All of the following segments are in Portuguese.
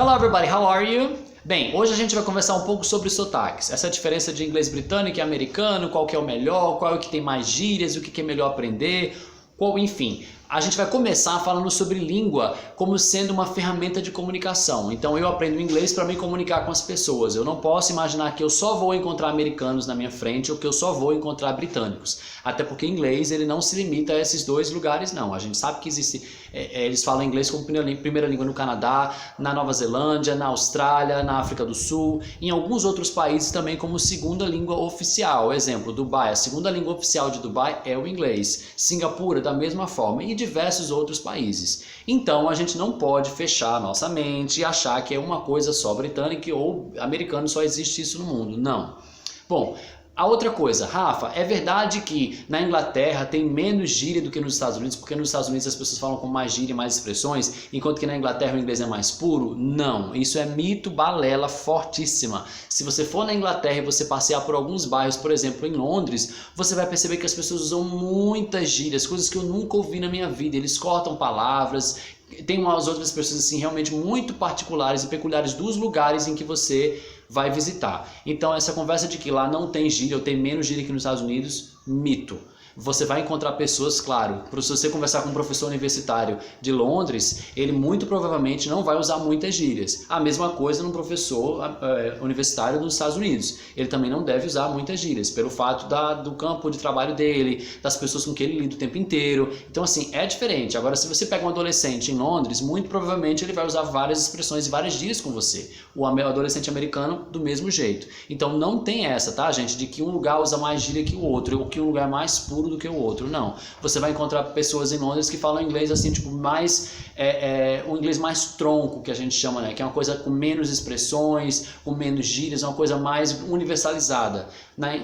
Hello everybody, how are you? Bem, hoje a gente vai conversar um pouco sobre sotaques, essa diferença de inglês britânico e americano, qual que é o melhor, qual é o que tem mais gírias, o que é melhor aprender, enfim. A gente vai começar falando sobre língua como sendo uma ferramenta de comunicação. Então eu aprendo inglês para me comunicar com as pessoas. Eu não posso imaginar que eu só vou encontrar americanos na minha frente ou que eu só vou encontrar britânicos. Até porque inglês ele não se limita a esses dois lugares não. A gente sabe que existe, eles falam inglês como primeira língua no Canadá, na Nova Zelândia, na Austrália, na África do Sul, em alguns outros países também como segunda língua oficial. Exemplo, Dubai, a segunda língua oficial de Dubai é o inglês. Singapura da mesma forma e diversos outros países. Então a gente não pode fechar a nossa mente e achar que é uma coisa só britânica ou americano, só existe isso no mundo. Não. Bom, a outra coisa, Rafa, é verdade que na Inglaterra tem menos gíria do que nos Estados Unidos, porque nos Estados Unidos as pessoas falam com mais gíria e mais expressões, enquanto que na Inglaterra o inglês é mais puro? Não, isso é mito, balela fortíssima. Se você for na Inglaterra e você passear por alguns bairros, por exemplo, em Londres, você vai perceber que as pessoas usam muitas gírias, coisas que eu nunca ouvi na minha vida. Eles cortam palavras, tem umas outras pessoas assim realmente muito particulares e peculiares dos lugares em que você vai visitar. Então essa conversa de que lá não tem gíria ou tem menos gíria que nos Estados Unidos, mito. Você vai encontrar pessoas, claro, se você conversar com um professor universitário de Londres, ele muito provavelmente não vai usar muitas gírias. A mesma coisa num professor universitário dos Estados Unidos. Ele também não deve usar muitas gírias, pelo fato do campo de trabalho dele, das pessoas com quem ele lida o tempo inteiro. Então assim, é diferente. Agora se você pega um adolescente em Londres, muito provavelmente ele vai usar várias expressões e várias gírias com você. O adolescente americano do mesmo jeito. Então não tem essa, tá gente, de que um lugar usa mais gíria que o outro, ou que um lugar é mais puro do que o outro, não. Você vai encontrar pessoas em Londres que falam inglês assim, tipo, mais, um inglês mais tronco, que a gente chama, né? Que é uma coisa com menos expressões, com menos gírias, uma coisa mais universalizada.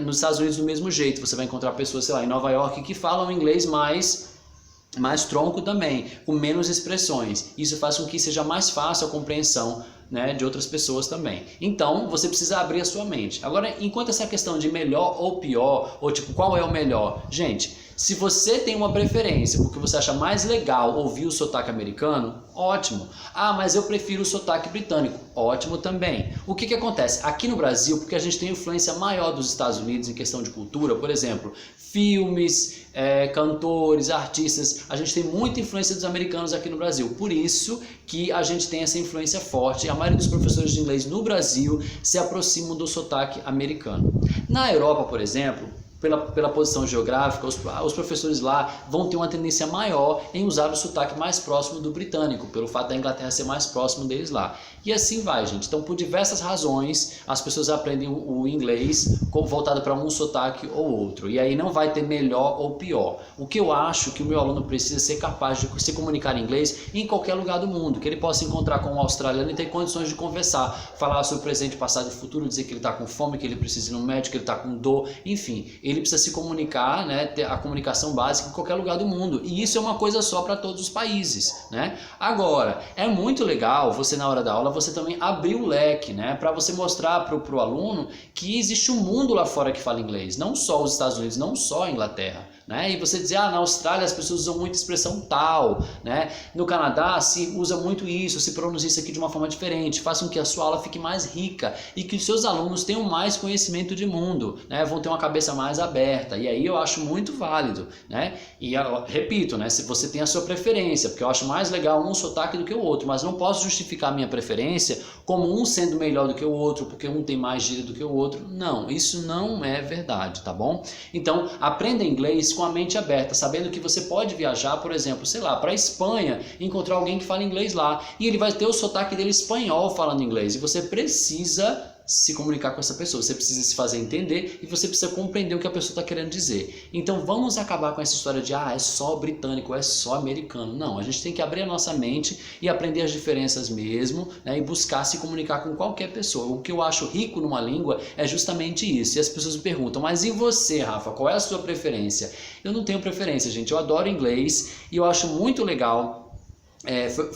Nos Estados Unidos do mesmo jeito, você vai encontrar pessoas, sei lá, em Nova York que falam inglês mais tronco também, com menos expressões. Isso faz com que seja mais fácil a compreensão, né, de outras pessoas também. Então, você precisa abrir a sua mente. Agora, enquanto essa questão de melhor ou pior, ou tipo, qual é o melhor? Gente, se você tem uma preferência, porque você acha mais legal ouvir o sotaque americano, ótimo. Ah, mas eu prefiro o sotaque britânico, ótimo também. O que acontece? Aqui no Brasil, porque a gente tem influência maior dos Estados Unidos em questão de cultura, por exemplo, filmes, cantores, artistas, a gente tem muita influência dos americanos aqui no Brasil. Por isso que a gente tem essa influência forte. A maioria dos professores de inglês no Brasil se aproximam do sotaque americano. Na Europa, por exemplo, pela posição geográfica, os professores lá vão ter uma tendência maior em usar o sotaque mais próximo do britânico, pelo fato da Inglaterra ser mais próximo deles lá. E assim vai, gente. Então, por diversas razões, as pessoas aprendem o inglês voltado para um sotaque ou outro. E aí não vai ter melhor ou pior. O que eu acho que o meu aluno precisa ser capaz de se comunicar em inglês em qualquer lugar do mundo, que ele possa encontrar com um australiano e ter condições de conversar, falar sobre o presente, passado e futuro, dizer que ele está com fome, que ele precisa ir no médico, que ele está com dor, enfim. Ele precisa se comunicar, né, ter a comunicação básica em qualquer lugar do mundo. E isso é uma coisa só para todos os países, né? Agora, é muito legal você na hora da aula, você também abrir o leque, né, para você mostrar para o aluno que existe um mundo lá fora que fala inglês, não só os Estados Unidos, não só a Inglaterra. Né? E você dizer, na Austrália as pessoas usam muita expressão tal, né? No Canadá se usa muito isso, se pronuncia isso aqui de uma forma diferente, faça com que a sua aula fique mais rica e que os seus alunos tenham mais conhecimento de mundo, né? Vão ter uma cabeça mais aberta, e aí eu acho muito válido, né? E eu repito, né? Se você tem a sua preferência, porque eu acho mais legal um sotaque do que o outro, mas não posso justificar a minha preferência como um sendo melhor do que o outro, porque um tem mais gíria do que o outro. Não, isso não é verdade, tá bom? Então, aprenda inglês com a mente aberta, sabendo que você pode viajar, por exemplo, sei lá, para a Espanha, encontrar alguém que fala inglês lá, e ele vai ter o sotaque dele espanhol falando inglês, e você precisa se comunicar com essa pessoa, você precisa se fazer entender e você precisa compreender o que a pessoa está querendo dizer. Então vamos acabar com essa história de é só britânico, é só americano. Não, a gente tem que abrir a nossa mente e aprender as diferenças mesmo, né, e buscar se comunicar com qualquer pessoa. O que eu acho rico numa língua é justamente isso. E as pessoas me perguntam, mas e você, Rafa, qual é a sua preferência? Eu não tenho preferência, gente. Eu adoro inglês e eu acho muito legal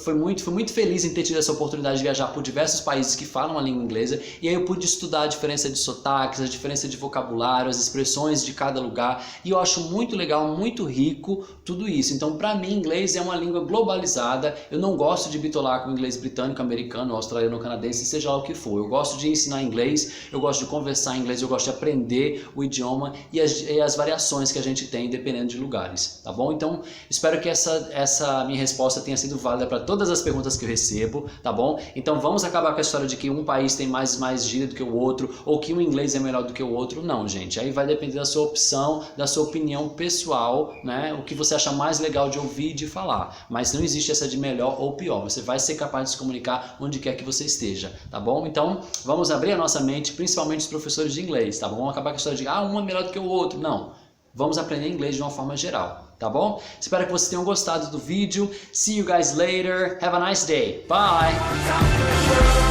Fui muito feliz em ter tido essa oportunidade de viajar por diversos países que falam a língua inglesa, e aí eu pude estudar a diferença de sotaques, a diferença de vocabulário, as expressões de cada lugar, e eu acho muito legal, muito rico tudo isso. Então, para mim, inglês é uma língua globalizada. Eu não gosto de bitolar com inglês britânico, americano, australiano, canadense, seja lá o que for. Eu gosto de ensinar inglês, eu gosto de conversar em inglês, eu gosto de aprender o idioma e as variações que a gente tem dependendo de lugares, tá bom? Então, espero que essa minha resposta tenha sido válida para todas as perguntas que eu recebo, tá bom? Então vamos acabar com a história de que um país tem mais gíria do que o outro, ou que um inglês é melhor do que o outro. Não, gente. Aí vai depender da sua opção, da sua opinião pessoal, né? O que você acha mais legal de ouvir e de falar. Mas não existe essa de melhor ou pior. Você vai ser capaz de se comunicar onde quer que você esteja, tá bom? Então vamos abrir a nossa mente, principalmente os professores de inglês, tá bom? Vamos acabar com a história de um é melhor do que o outro. Não. Vamos aprender inglês de uma forma geral, tá bom? Espero que vocês tenham gostado do vídeo. See you guys later. Have a nice day. Bye!